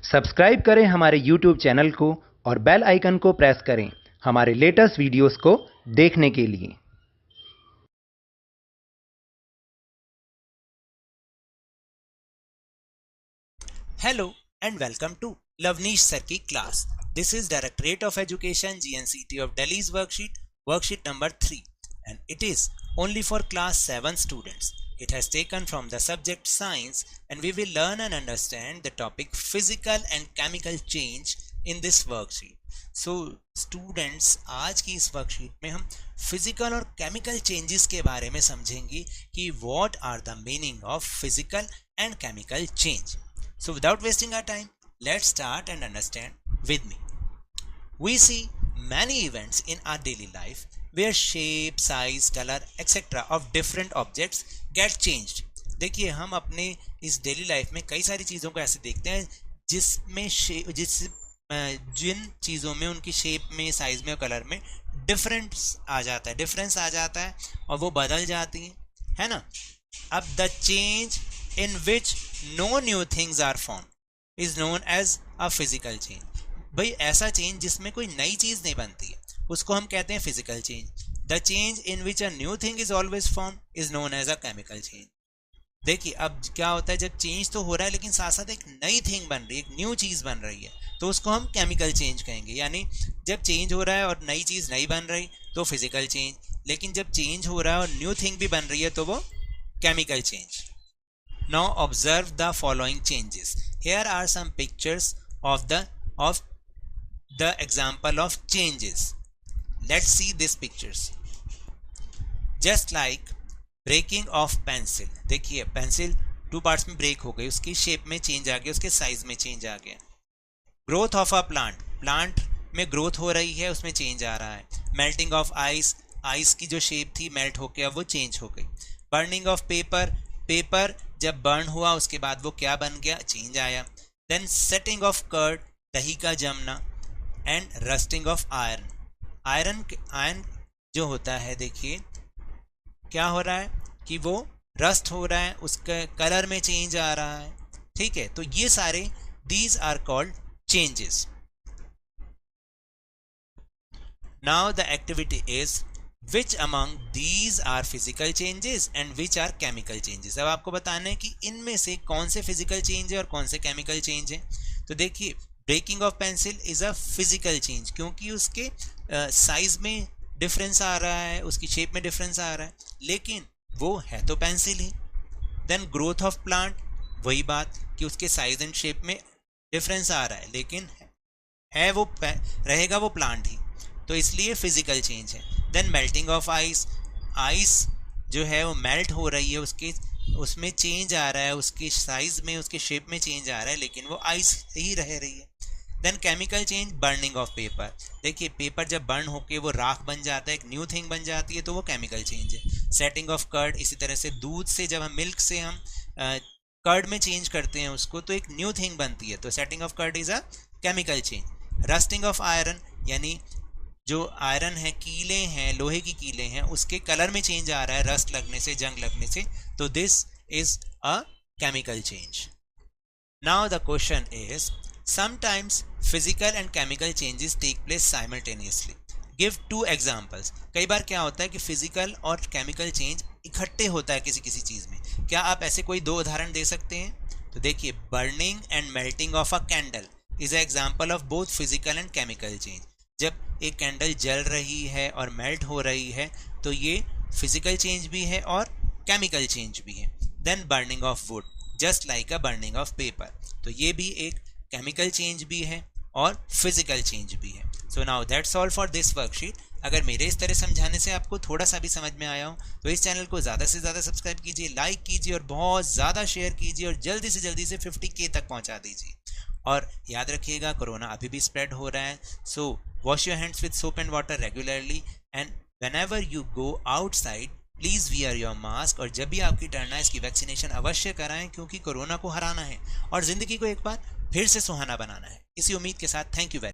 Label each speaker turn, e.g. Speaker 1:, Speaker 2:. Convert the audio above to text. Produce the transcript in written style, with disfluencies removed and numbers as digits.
Speaker 1: Subscribe करें हमारे YouTube channel को और बेल आइकन को प्रेस करें हमारे लेटेस्ट वीडियोस को देखने के लिए।
Speaker 2: Hello and welcome to Lavneesh Sir की class. This is Directorate of Education GNCT of Delhi's worksheet number 3, and it is only for class 7 students. It has taken from the subject science, and we will learn and understand the topic physical and chemical change in this worksheet. So students, आज की इस worksheet में हम physical और chemical changes के बारे में समझेंगे कि what are the meaning of physical and chemical change. So without wasting our time, let's start and understand with me. We see many events in our daily life where shape, size, color, etc. of different objects get changed. देखिए, हम अपने इस daily life में कई सारी चीज़ों को ऐसे देखते हैं जिन चीज़ों में उनकी शेप में, साइज में और कलर में डिफरेंस आ जाता है और वो बदल जाती हैं, है ना। अब the change in which no new things are formed is known as a physical change. भाई ऐसा चेंज जिसमें कोई नई चीज नहीं बनती है उसको हम कहते हैं physical change. The change in which a new thing is always form is known as a chemical change. देखिए, अब क्या होता है, जब चेंज तो हो रहा है लेकिन साथ साथ एक नई थिंग बन रही है, एक न्यू चीज बन रही है, तो उसको हम केमिकल चेंज कहेंगे. यानी जब चेंज हो रहा है और नई चीज नहीं बन रही तो फिजिकल चेंज, लेकिन जब चेंज हो रहा है और न्यू थिंग भी बन रही है तो वो chemical change. Now observe the following changes. Here are some pictures of the example of changes. Let's see these pictures. Just like breaking of pencil. देखिए, पेंसिल 2 पार्ट्स में ब्रेक हो गई, उसकी शेप में चेंज आ गया, उसके साइज में change आ गया. ग्रोथ ऑफ अ प्लांट में ग्रोथ हो रही है, उसमें चेंज आ रहा है. मेल्टिंग ऑफ आइस की जो शेप थी मेल्ट होकर अब वो चेंज हो गई. बर्निंग ऑफ पेपर जब बर्न हुआ उसके बाद वो क्या बन गया, चेंज आया. देन सेटिंग ऑफ कर्ड, दही का जमना. एंड रस्टिंग ऑफ आयरन जो होता है, देखिए क्या हो रहा है कि वो रस्ट हो रहा है, उसका कलर में चेंज आ रहा है. ठीक है, तो ये सारे these are called changes. Now the activity is which among these are physical changes and which are chemical changes. अब आपको बताना है कि इनमें से कौन से फिजिकल चेंज है और कौन से केमिकल चेंज है. तो देखिए, breaking of pencil is a physical change क्योंकि उसके साइज में डिफरेंस आ रहा है, उसकी शेप में डिफरेंस आ रहा है, लेकिन वो है तो पेंसिल ही. देन ग्रोथ ऑफ प्लांट, वही बात कि उसके साइज एंड शेप में डिफरेंस आ रहा है, लेकिन है वो रहेगा वो प्लांट ही, तो इसलिए फिजिकल चेंज है. देन मेल्टिंग ऑफ आइस जो है वो मेल्ट हो रही है, उसमें चेंज आ रहा है, उसके साइज में, उसके शेप में चेंज आ रहा है, लेकिन वो आइस ही रह रही है. Then chemical change, burning of paper. देखिए, पेपर जब बर्न होके वो राख बन जाता है, एक न्यू थिंग बन जाती है, तो वो केमिकल चेंज है. सेटिंग ऑफ कर्ड, इसी तरह से दूध से जब हम मिल्क से हम कर्ड में चेंज करते हैं उसको, तो एक न्यू थिंग बनती है, तो setting of curd is a chemical change. Rusting of iron, यानी जो आयरन है, कीले हैं, लोहे की कीले हैं, उसके कलर में चेंज आ रहा है रस्ट लगने से, जंग लगने से, तो this is a chemical change. Now the question is, sometimes physical and chemical changes take place simultaneously. Give 2 examples. कई बार क्या होता है कि फिजिकल और केमिकल चेंज इकट्ठे होता है किसी चीज में. क्या आप ऐसे कोई 2 उदाहरण दे सकते हैं? तो देखिए, burning and melting of a candle is a example of both physical and chemical change. जब एक कैंडल जल रही है और मेल्ट हो रही है तो ये फिजिकल चेंज भी है और केमिकल चेंज भी है. Then burning of wood, just like a burning of paper, तो ये भी एक केमिकल चेंज भी है और फिजिकल चेंज भी है. So now that's all for this worksheet. अगर मेरे इस तरह समझाने से आपको थोड़ा सा भी समझ में आया हो तो इस चैनल को ज़्यादा से ज़्यादा सब्सक्राइब कीजिए, लाइक कीजिए और बहुत ज़्यादा शेयर कीजिए और जल्दी से 50K तक पहुँचा दीजिए. और याद रखिएगा, कोरोना अभी भी स्प्रेड हो रहा है, सो wash your hands with soap and water regularly, and whenever you go outside please wear your mask. और जब भी आपकी टर्न आए इसकी वैक्सीनेशन अवश्य कराएं क्योंकि कोरोना को हराना है और ज़िंदगी को एक बार फिर से सुहाना बनाना है. इसी उम्मीद के साथ थैंक यू वेरी